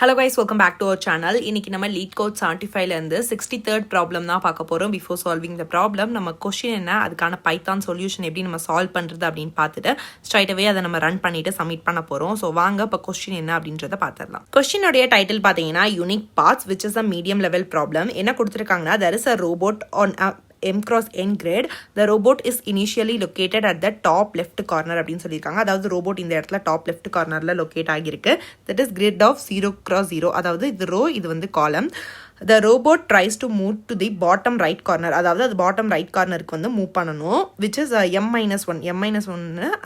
Hello guys, welcome back to our channel. இன்னைக்கு நம்ம LeetCode Sandify ல இருந்து 63rd problem தான் பார்க்க போறோம். Before solving the problem, நம்ம question என்ன, அதுக்கான Python solution எப்படி நம்ம solve பண்றது அப்படினு பார்த்துட்டு straight away அதை நம்ம run பண்ணிட்டு submit பண்ண போறோம். So வாங்க இப்ப question என்ன அப்படின்றத பார்த்திடலாம். Question உடைய title பாத்தீங்கன்னா Unique Paths, which is a medium level problem. என்ன கொடுத்திருக்காங்கன்னா, there is a robot on a m cross n grid. The robot is initially located at the top left corner அப்படின்னு சொல்லியிருக்காங்க. அதாவது robot இந்த இடத்துல top left கார்னர்ல locate ஆகியிருக்கு. That is grid of 0 cross 0. அதாவது இது ரோ, இது வந்து காலம். The robot tries to move to the bottom right corner. அதாவது அது bottom right cornerக்கு வந்து மூவ் பண்ணணும். Which is m-1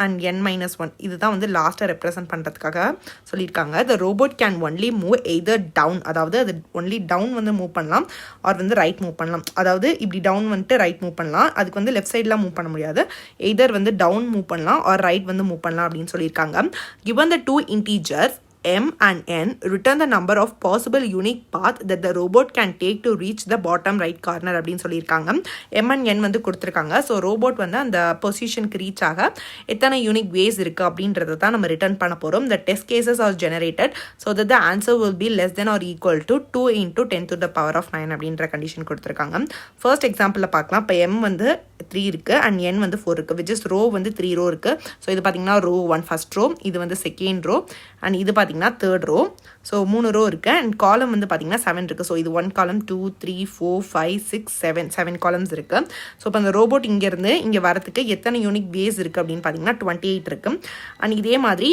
and n-1. இதுதான் வந்து லாஸ்ட்டாக ரெப்ரசன்ட் பண்ணுறதுக்காக சொல்லியிருக்காங்க. The robot can only move either down. அதாவது அது only down வந்து மூவ் பண்ணலாம் or வந்து ரைட் மூவ் பண்ணலாம். அதாவது இப்படி டவுன் வந்துட்டு ரைட் மூவ் பண்ணலாம். அதுக்கு வந்து லெஃப்ட் சைட்லாம் மூவ் பண்ண முடியாது. எய்தர் வந்து டவுன் மூவ் பண்ணலாம் or ரைட் வந்து மூவ் பண்ணலாம் அப்படின்னு சொல்லியிருக்காங்க. Given the two integers m and n, return the number of possible unique path that the robot can take to reach the bottom right corner அப்படின்னு சொல்லியிருக்காங்க. m and n வந்து கொடுத்துருக்காங்க. So robot வந்து அந்த பொசிஷனுக்கு ரீச் ஆக எத்தனை unique ways இருக்குது அப்படின்றத தான் நம்ம ரிட்டர்ன் பண்ண போகிறோம். The test cases are generated so that the answer will be less than or equal to 2 into 10 to the power of 9 அப்படின்ற கண்டிஷன் கொடுத்துருக்காங்க. ஃபர்ஸ்ட் எக்ஸாம்பிளில் பார்க்கலாம். இப்போ m வந்து 3 இருக்குது அண்ட் n வந்து 4 இருக்குது. விச் இஸ் ரோ வந்து 3 ரோ இருக்குது. ஸோ இது பார்த்தீங்கன்னா ரோ 1 ஃபர்ஸ்ட் ரோ, இது வந்து செகண்ட் ரோ அண்ட் இது பார்த்தீங்கன்னா தேர்ட் ரோ. ஸோ 3 ரோ இருக்குது அண்ட் காலம் வந்து பார்த்தீங்கன்னா 7 இருக்குது. ஸோ இது 1 காலம், 2 3 4 5 6 7 காலம்ஸ் இருக்குது. ஸோ இப்போ அந்த ரோபோட் இங்கேருந்து இங்கே வரத்துக்கு எத்தனை யூனிக் வேஸ் இருக்குது அப்படின்னு பார்த்தீங்கன்னா 28 இருக்குது. அண்ட் இதே மாதிரி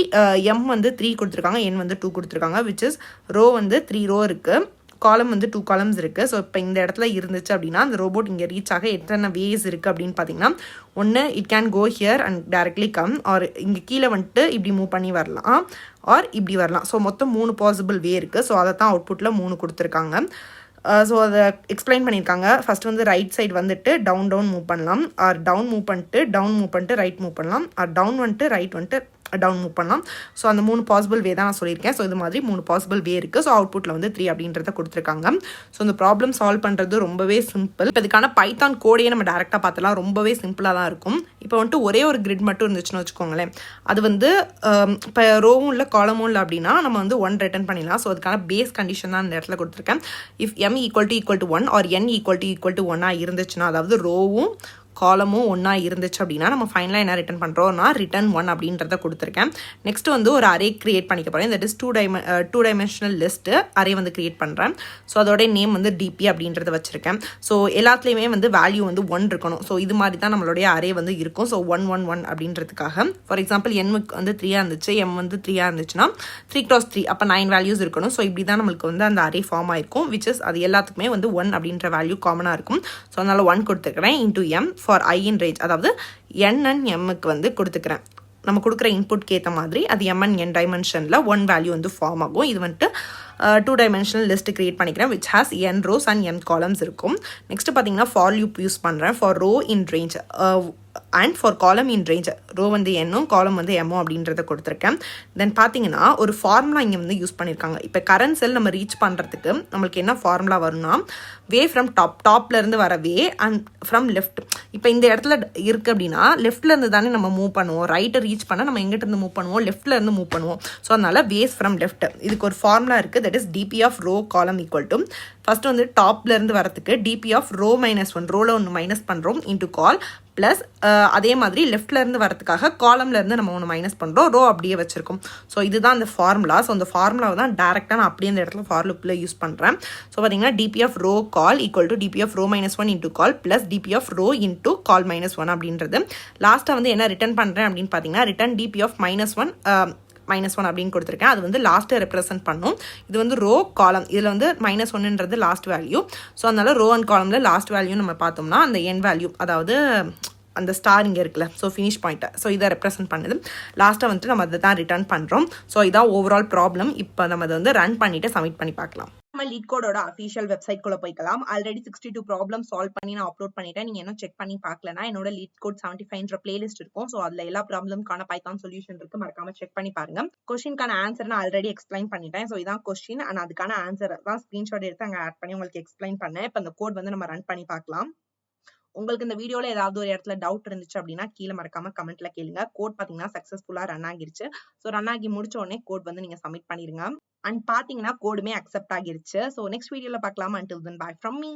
m வந்து 3 கொடுத்துருக்காங்க, n வந்து 2 கொடுத்துருக்காங்க. விச் இஸ் ரோ வந்து 3 ரோ இருக்குது, காலம் வந்து 2 காலம்ஸ் இருக்குது. ஸோ இப்போ இந்த இடத்துல இருந்துச்சு அப்படின்னா அந்த ரோபோட் இங்கே ரீச் ஆக எத்தனை வேஸ் இருக்குது அப்படின்னு பார்த்தீங்கன்னா, ஒன்று it can go here and directly come, or இங்கே கீழே வந்துட்டு இப்படி மூவ் பண்ணி வரலாம் ஆர் இப்படி வரலாம். ஸோ மொத்தம் 3 பாசிபிள் வே இருக்குது. ஸோ அதை தான் அவுட்புட்டில் 3 கொடுத்துருக்காங்க. ஸோ அதை எக்ஸ்பிளைன் பண்ணியிருக்காங்க. ஃபர்ஸ்ட் வந்து ரைட் சைடு வந்துட்டு டவுன் மூவ் பண்ணலாம், ஆர் டவுன் மூவ் பண்ணிட்டு ரைட் மூவ் பண்ணலாம், ஆர் டவுன் வந்துட்டு ரைட் வந்துட்டு டவுன் மூவ் பண்ணலாம். ஸோ அந்த 3 பாசிபிள் வே தான் நான் சொல்லியிருக்கேன். ஸோ இது மாதிரி 3 பாசிபிள் வே இருக்குது. ஸோ அவுட்புட்டில் வந்து 3 அப்படின்றத கொடுத்துருக்காங்க. ஸோ இந்த ப்ராப்ளம் சால்வ் பண்ணுறது ரொம்பவே சிம்பிள். இப்போ இதுக்கான பைத்தான் கோடையே நம்ம டேரெக்டாக பார்த்தலாம். ரொம்பவே சிம்பிளாக தான் இருக்கும். இப்போ வந்துட்டு ஒரே ஒரு கிரிட் மட்டும் இருந்துச்சுன்னு வச்சுக்கோங்களேன், அது வந்து இப்போ ரோவும் இல்லை காலமும் இல்லை அப்படின்னா நம்ம வந்து 1 ரிட்டர்ன் பண்ணிடலாம். ஸோ அதுக்கான பேஸ் கண்டிஷன் தான் இந்த இடத்துல கொடுத்துருக்கேன். If m equal to 1 or n equal to 1 இருந்துச்சுன்னா, அதாவது ரோவும் காலமும் ஒன்றா இருந்துச்சு அப்படின்னா நம்ம ஃபைனலாக என்ன ரிட்டர்ன் பண்ணுறோம்னா ரிட்டர்ன் 1 அப்படின்றத கொடுத்துருக்கேன். நெக்ஸ்ட் வந்து ஒரு அரே கிரியேட் பண்ணிக்க போகிறேன். That is two dimensional list array வந்து கிரியேட் பண்ணுறேன். ஸோ அதோட நேம் வந்து டிபி அப்படின்றத வச்சுருக்கேன். ஸோ எல்லாத்துலேயுமே வந்து வேல்யூ வந்து 1 இருக்கணும். ஸோ இது மாதிரி தான் நம்மளுடைய அரே வந்து இருக்கும். ஸோ 1 1 1 அப்படின்றதுக்காக ஃபார் எக்ஸாம்பிள் n வந்து 3 இருந்துச்சு, m வந்து 3 இருந்துச்சுன்னா 3 cross 3 அப்போ 9 வேல்யூஸ் இருக்கணும். ஸோ இப்படி தான் நம்மளுக்கு வந்து அந்த அரே ஃபார்ம் ஆயிருக்கும். விச் இஸ் அது எல்லாத்துக்குமே வந்து 1 அப்படின்ற வேல்யூ காமனாக இருக்கும். ஸோ அதனால் 1 கொடுத்துருக்கிறேன் into m for i in range, அதாவது n and mக்கு வந்து கொடுத்துக்கிறேன். நம்ம கொடுக்குற இன்புட்க்கு ஏற்ற மாதிரி அது m and n டைமென்ஷனில் 1 வேல்யூ வந்து ஃபார்ம் ஆகும். இது வந்துட்டு 2 டைமென்ஷனல் லிஸ்ட் கிரியேட் பண்ணிக்கிறேன். Which has n rows and m columns இருக்கும். நெக்ஸ்ட் பார்த்தீங்கன்னா ஃபார் லூப் யூஸ் பண்ணுறேன் for row in range and for column in range. Row வந்து என்னும் காலம் வந்து எம்மோ அப்படின்றத கொடுத்துருக்கேன். தென் பார்த்தீங்கன்னா ஒரு ஃபார்முலா இங்கே வந்து யூஸ் பண்ணியிருக்காங்க. இப்போ கரண்ட் செல் நம்ம ரீச் பண்ணுறதுக்கு நம்மளுக்கு என்ன ஃபார்முலா வரும்னா, வே ஃப்ரம் டாப்லேருந்து வர வே அண்ட் ஃப்ரம் லெஃப்ட். இப்போ இந்த இடத்துல இருக்குது அப்படின்னா லெஃப்ட்லேருந்து தானே நம்ம மூவ் பண்ணுவோம். ரைட்டை ரீச் பண்ண நம்ம எங்கிட்டேருந்து மூவ் பண்ணுவோம், லெஃப்ட்லேருந்து மூவ் பண்ணுவோம். ஸோ அதனால் வேஸ் ஃப்ரம் லெஃப்ட். இதுக்கு ஒரு ஃபார்முலா இருக்குது. That is DP of row column equal to first வந்து டாப்லேருந்து வரத்துக்கு டிபி ஆஃப் ரோ -1, ரோவில் ஒன்று மைனஸ் பண்ணுறோம் இன்டூ கால் ப்ளஸ் அதே மாதிரி லெஃப்ட்லேருந்து வரதுக்காக காலம்லேருந்து நம்ம ஒன்று மைனஸ் பண்ணுறோம், ரோ அப்படியே வச்சுருக்கோம். ஸோ இதுதான் அந்த ஃபார்முலா. ஸோ அந்த ஃபார்முலாவை தான் டேரெக்டாக நான் அப்படியே இந்த இடத்துல ஃபார் லூப்பில் யூஸ் பண்ணுறேன். ஸோ பார்த்தீங்கன்னா DP of row call equal to DP of row -1 into call plus DP of row into call -1 அப்படின்றது. லாஸ்ட்டாக வந்து என்ன ரிட்டர்ன் பண்ணுறேன் அப்படின்னு பார்த்தீங்கன்னா ரிட்டர்ன் டிபி ஆஃப் -1 அப்படின்னு கொடுத்துருக்கேன். அது வந்து லாஸ்ட்டை ரெப்ரசென்ட் பண்ணும். இது வந்து ரோ காலம், இதில் வந்து -1ன்றது லாஸ்ட் வேல்யூ. ஸோ அதனால ரோ அண்ட் காலமில் லாஸ்ட் வேல்யூ நம்ம பார்த்தோம்னா அந்த என் வேல்யூ, அதாவது அந்த ஸ்டார் இங்கே இருக்குல்ல, ஸோ ஃபினிஷ் பாயிண்ட்டை, ஸோ இதை ரெப்ரசென்ட் பண்ணுது. லாஸ்ட்டாக வந்துட்டு நம்ம அதை தான் ரிட்டர்ன் பண்ணுறோம். ஸோ இதான் ஓவரால் ப்ராப்ளம். இப்போ நம்ம அதை வந்து ரன் பண்ணிவிட்டு சப்மிட் பண்ணி பார்க்கலாம். நம்ம LeetCodeோட அஃபிஷியல் வெப்சைட் குள்ள போய்க்கலாம். ஆல்ரெடி 62 ப்ராப்ளம் சால்வ் பண்ணி நான் அப்லோட் பண்ணிட்டேன். நீங்க இன்னும் செக் பண்ணி பார்க்கலனா என்னோட LeetCode 75ன்ற பிளேலிஸ்ட் இருக்கும். ஸோ அதுல எல்லா ப்ராப்ளம்க்கான பைத்தான் சொல்யூஷன் இருக்கு, மறக்காம செக் பண்ணி பாருங்க. கொஸ்டின்கான ஆன்சர் நான் ஆல்ரெடி எக்ஸ்பிளைன் பண்ணிட்டேன். ஸோ இதான் கொஸ்டின் அண்ட் அதுக்கான ஆன்சர் தான் ஸ்கிரீன்ஷாட் எடுத்து அங்கே ஆட் பண்ணி உங்களுக்கு எக்ஸ்பிளைன் பண்ணேன். இப்போ அந்த கோட் வந்து நம்ம ரன் பண்ணி பார்க்கலாம். உங்களுக்கு இந்த வீடியோல ஏதாவது ஒரு இடத்துல டவுட் இருந்துச்சு அப்படின்னா கீழே மறக்காம கமெண்ட்ல கேளுங்க. கோட் பாத்தீங்கன்னா சக்சஸ்ஃபுல்லா ரன் ஆகிருச்சு. ஸோ ரன் ஆகி முடிச்ச உடனே கோட் வந்து நீங்க சப்மிட் பண்ணிருங்க. அண்ட் பாத்தீங்கன்னா கோடுமே அக்செப்ட் ஆகிருச்சு. ஸோ நெக்ஸ்ட் வீடியோல பார்க்கலாம். until then bye from me.